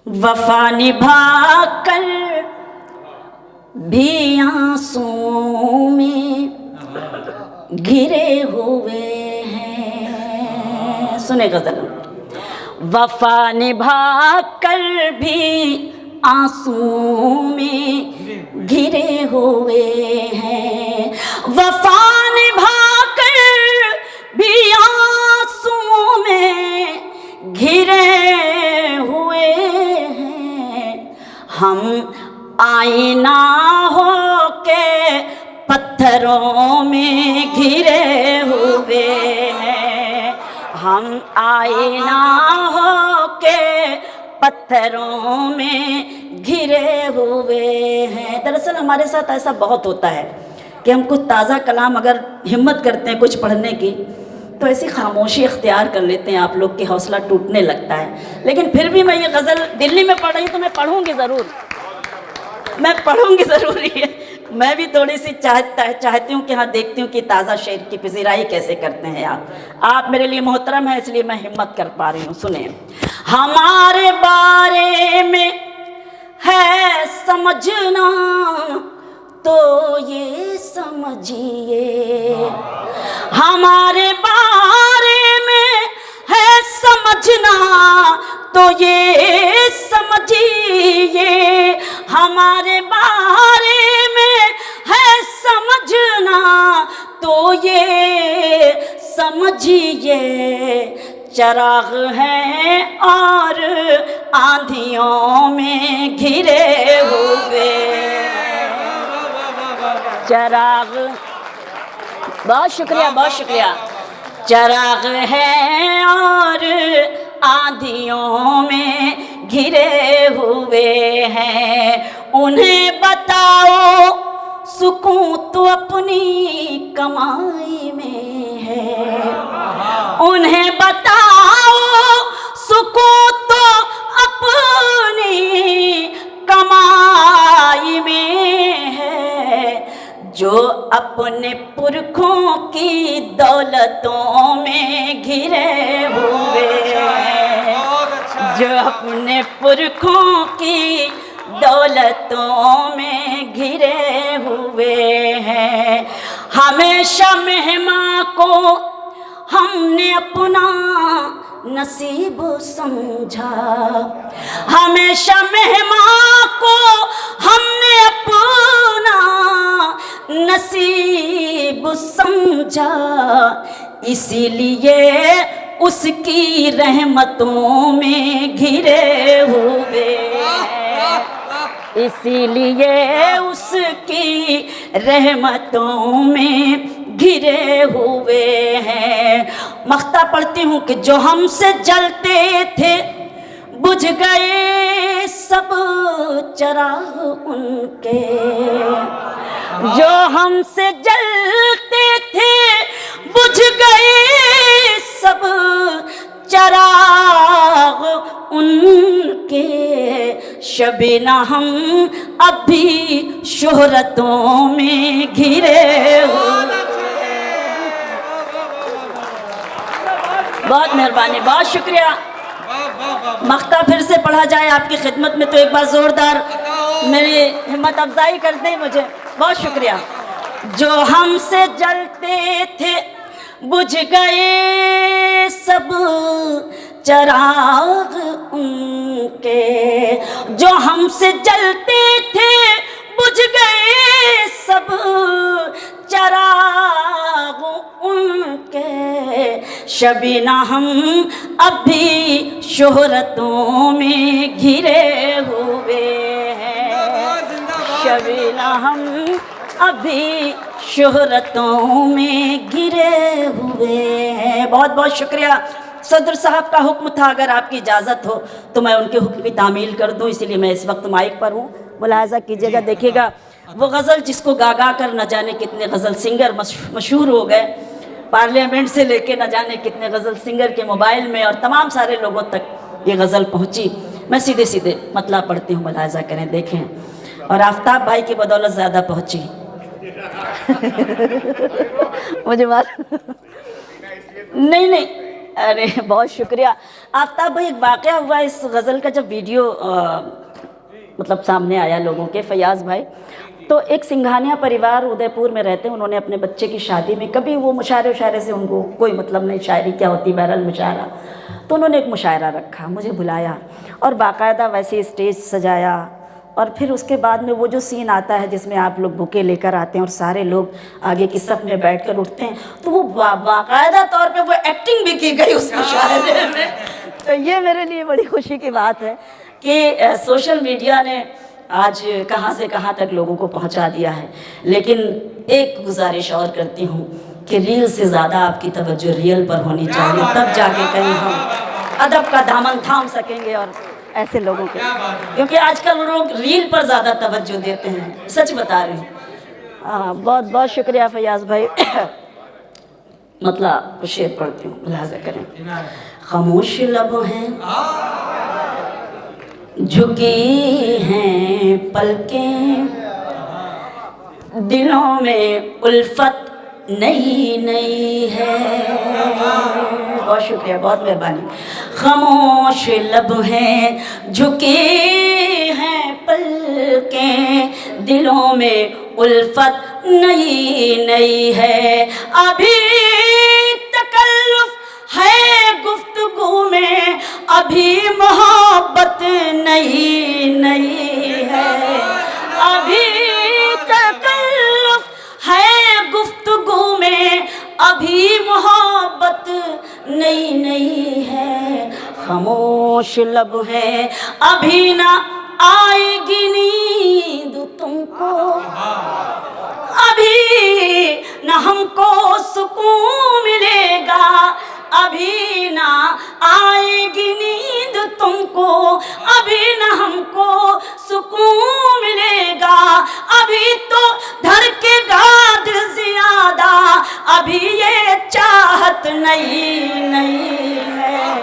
वफा निभा कर भी आंसू में घिरे हुए हैं। सुने गजल। वफा निभा कर भी आंसू में घिरे हुए हैं। वफा निभा कर भी आंसू में घिरे हुए हैं। हम आईना हो के पत्थरों में घिरे हुए हैं। हम आईना हो के पत्थरों में घिरे हुए हैं। दरअसल हमारे साथ ऐसा बहुत होता है कि हम कुछ ताज़ा कलाम अगर हिम्मत करते हैं कुछ पढ़ने की तो ऐसी खामोशी इख्तियार कर लेते हैं, आप लोग की हौसला टूटने लगता है। लेकिन फिर भी मैं ये गज़ल दिल्ली में पढ़ रही तो मैं पढ़ूंगी ज़रूर, मैं पढ़ूंगी ज़रूर। ये मैं भी थोड़ी सी चाहती हूँ कि हाँ देखती हूँ कि ताज़ा शेर की पजीराई कैसे करते हैं आप मेरे लिए मोहतरम है, इसलिए मैं हिम्मत कर पा रही हूँ। सुने। हमारे बारे में है समझना तो ये समझिए, हमारे बारे में है समझना तो ये समझिए, हमारे बारे में है समझना तो ये समझिए। चराग हैं और आंधियों में घिरे हुए, चराग। बहुत शुक्रिया, बहुत शुक्रिया। चराग है और आंधियों में घिरे हुए हैं। उन्हें बताओ सुकून तो अपनी कमाई में है, उन्हें बताओ सुकून तो अपनी कमाई में है। जो अपने पुरखों की दौलतों में घिरे हुए हैं, जो अपने पुरखों की दौलतों में घिरे हुए हैं। हमेशा मेहमान को हमने अपना नसीब समझा, हमेशा मेहमान को हमने अपना नसीब समझा। इसीलिए उसकी रहमतों में घिरे हुए हैं, इसीलिए उसकी रहमतों में घिरे हुए हैं। मख्ता पढ़ती हूँ कि जो हमसे जलते थे बुझ गए सब चराग उनके, जो हमसे जलते थे बुझ गए सब चराग उनके। शबीना हम अभी शोहरतों में घिरे हुए। बहुत मेहरबानी, बहुत शुक्रिया। मख्ता फिर से पढ़ा जाए आपकी खिदमत में तो एक बार जोरदार मेरी हिम्मत अफजाई कर दें मुझे। बहुत शुक्रिया। जो हमसे जलते थे बुझ गए सब चराग उनके, जो हमसे जलते थे बुझ गए सब चराग उनके। शबीना हम अभी शोहरतों में घिरे हुए हैं, शबीना हम अभी शोहरतों में घिरे हुए हैं। बहुत बहुत शुक्रिया। सदर साहब का हुक्म था अगर आपकी इजाज़त हो तो मैं उनके हुक्म की तामील कर दूं, इसीलिए मैं इस वक्त माइक पर हूँ। मुलाहजा कीजिएगा, देखिएगा वो गज़ल जिसको गा गा कर न जाने कितने गज़ल सिंगर मशहूर हो गए, पार्लियामेंट से लेके न जाने कितने गज़ल सिंगर के मोबाइल में और तमाम सारे लोगों तक ये गज़ल पहुँची। मैं सीधे सीधे मतलब पढ़ती हूँ, मुलाहजा करें, देखें। और आफ्ताब भाई की बदौलत ज़्यादा पहुँची। मुझे बात नहीं, अरे बहुत शुक्रिया आफ्ताब भाई। एक वाक़या हुआ इस गज़ल का, जब वीडियो मतलब सामने आया लोगों के, फयाज़ भाई तो एक सिंघानिया परिवार उदयपुर में रहते हैं, उन्होंने अपने बच्चे की शादी में, कभी वो मुशायरे उशायरे से उनको कोई मतलब नहीं, शायरी क्या होती, बहरहाल मुशायरा, तो उन्होंने एक मुशायरा रखा, मुझे बुलाया और बाकायदा वैसे स्टेज सजाया। और फिर उसके बाद में वो जो सीन आता है जिसमें आप लोग बुके लेकर आते हैं और सारे लोग आगे की सफ में बैठकर उठते हैं, तो वो बाकायदा तौर पे वो एक्टिंग भी की गई उस मुशायरे में। तो ये मेरे लिए बड़ी खुशी की बात है कि सोशल मीडिया ने आज कहाँ से कहाँ तक लोगों को पहुँचा दिया है। लेकिन एक गुजारिश और करती हूँ कि रील से ज़्यादा आपकी तवज्जो रियल पर होनी चाहिए, तब जाके कहीं हम अदब का दामन थाम सकेंगे और ऐसे लोगों के, क्योंकि आजकल लोग रील पर ज़्यादा तवज्जो देते हैं, सच बता रहे हैं। हाँ, बहुत बहुत शुक्रिया फयाज़ भाई। मतलब शेर पढ़ती हूँ, लिहाजा करें। खामोश लब हैं, झुकी हैं पलकें, दिलों में उल्फत नई नई है। बहुत शुक्रिया, बहुत मेहरबानी। खामोश लब हैं, झुके हैं पलकें, दिलों में उल्फत नई नई है। अभी तकल्लुफ है गुफ्तगू में, अभी मोहब्बत नई नई है। अभी तकल्लुफ है गुफ्तगू में, अभी मोहब्बत नई नई है। खामोश लब है, अभी ना आएगी नींद तुमको, अभी ना हमको सुकून मिलेगा, अभी ना आएगी नींद तुमको, अभी ना हमको सुकून मिलेगा। अभी तो धड़केगा दिल ज़्यादा, अभी ये चाहत नई नई है।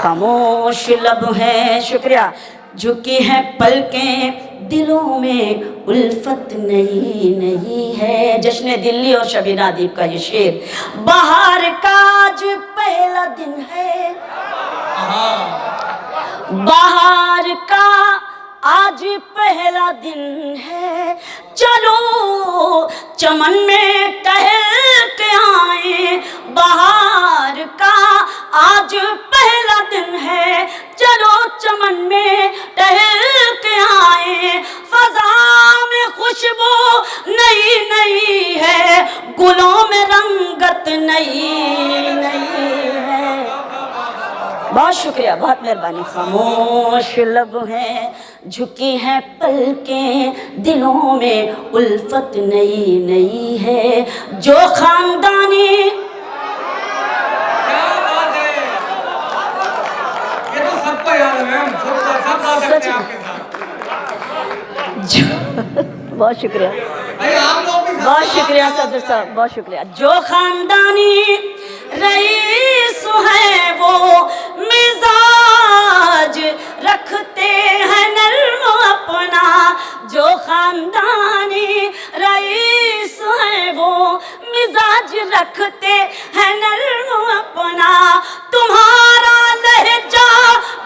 खामोश लब है, शुक्रिया, झुकी हैं पलकें, दिलों में उल्फत नई नई है। जश्न दिल्ली और शबीना दीप का ये शेर। बाहर का आज पहला दिन है, बाहर का आज पहला दिन है, चलो चमन में टहल के आए। बाहर का आज पहला दिन है, चलो चमन में टहल के आए। फजा में खुशबू नई नई है, गुलों में रंगत नई नई है। बहुत शुक्रिया, बहुत मेहरबानी। खामोश लब हैं, झुकी हैं पलकें, दिलों में उल्फत नई नई है। जो खानदानी, क्या बात है, ये तो सबको याद है मैम, सब गा सकते हैं आपके साथ। बहुत शुक्रिया, आप लोग भी बहुत शुक्रिया सदर साहब, बहुत शुक्रिया। जो खानदानी रईस है वो मिजाज रखते हैं नर्म अपना, जो खानदानी रईस है वो मिजाज रखते हैं नर्म अपना। तुम्हारा लहजा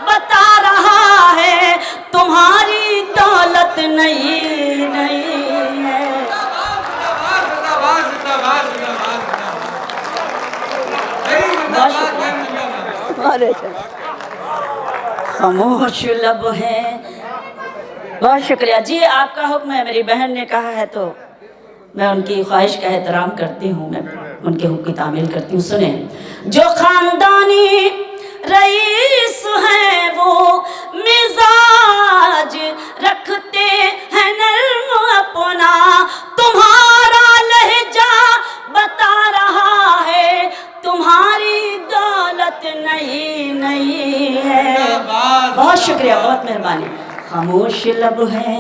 बता रहा है, तुम्हारी दौलत नई नई है। खामोश लब है। बहुत शुक्रिया जी, आपका हुक्म है, मेरी बहन ने कहा है तो मैं उनकी ख्वाहिश का एहतराम करती हूँ, मैं उनके हुक्म की तामील करती हूँ। सुने, जो खानदानी रईस है वो मिजाज रखते हैं नर्म अपना, तुम्हारा लहजा बता रहा है, तुम्हारी दौलत नई नई है। बहुत शुक्रिया, बहुत मेहरबानी। खामोश लब है,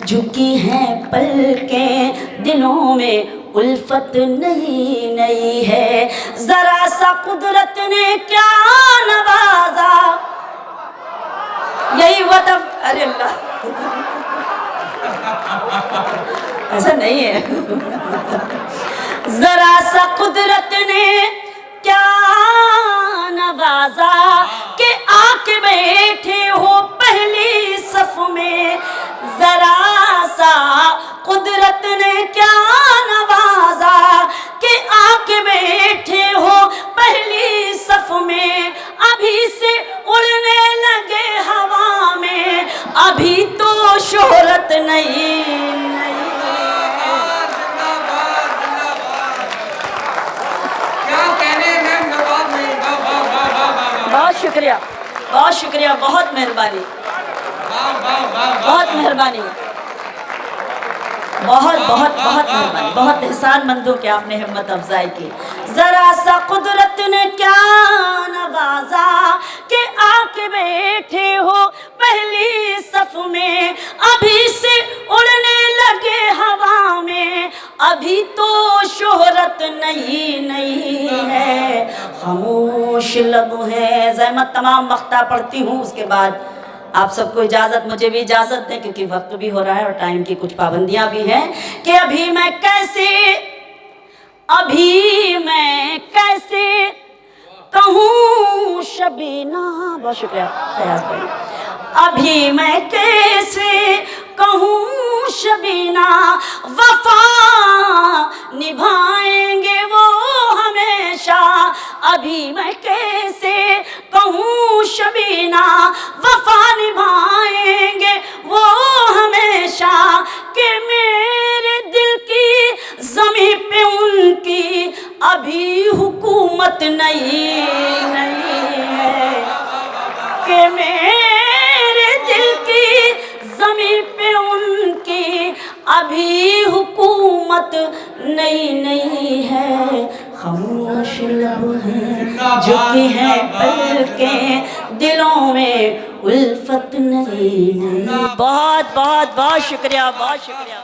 झुकी हैं पलकें, दिलों में उल्फत नई नई है। जरा सा कुदरत ने क्या नवाजा, यही हुआ तब। अरे अल्लाह, ऐसा नहीं है। जरा सा कुदरत ने क्या नवाजा के आके बैठे हो पहली सफ में, जरा सा कुदरत ने क्या नवाजा के आके बैठे हो पहली सफ में। अभी से उड़ने लगे हवा में, अभी तो शोहरत नहीं नहीं। क्या कहने में जवाब नहीं। वाह वाह वाह वाह वाह। बहुत शुक्रिया, बहुत शुक्रिया, बहुत मेहरबानी, वाह वाह वाह। बहुत मेहरबानी, बहुत बहुत बहुत मेहरबानी, बहुत एहसानमंदों के आपने हिम्मत अफजाई की। जरा सा कुदरत ने क्या नवाजा के आके बैठे हो पहली सफ में, अभी से उड़ने लगे हवा में, अभी तो शोहरत नहीं नहीं है। खामोश लब है। ज़हमत तमाम वक्ता पढ़ती हूँ, उसके बाद आप सबको इजाज़त, मुझे भी इजाज़त दें क्योंकि वक्त भी हो रहा है और टाइम की कुछ पाबंदियां भी हैं कि अभी मैं कैसे कहूँ शबीना। बहुत शुक्रिया फयाज भाई। अभी मैं कैसे कहूँ शबीना, वफा निभाएंगे वो हमेशा। अभी मैं कैसे कहूँ शबीना, वफा निभाएंगे वो हमेशा। कि मेरे दिल की ज़मीं पे उनकी अभी हुकूमत नहीं नहीं है। कि मेरे दिल की ज़मीं पे उनकी अभी हुकूमत नहीं नहीं है। खामोश लब हैं झुकी हैं पलकें, दिलों में उल्फत नहीं नहीं। बहुत बहुत बहुत शुक्रिया, बहुत शुक्रिया।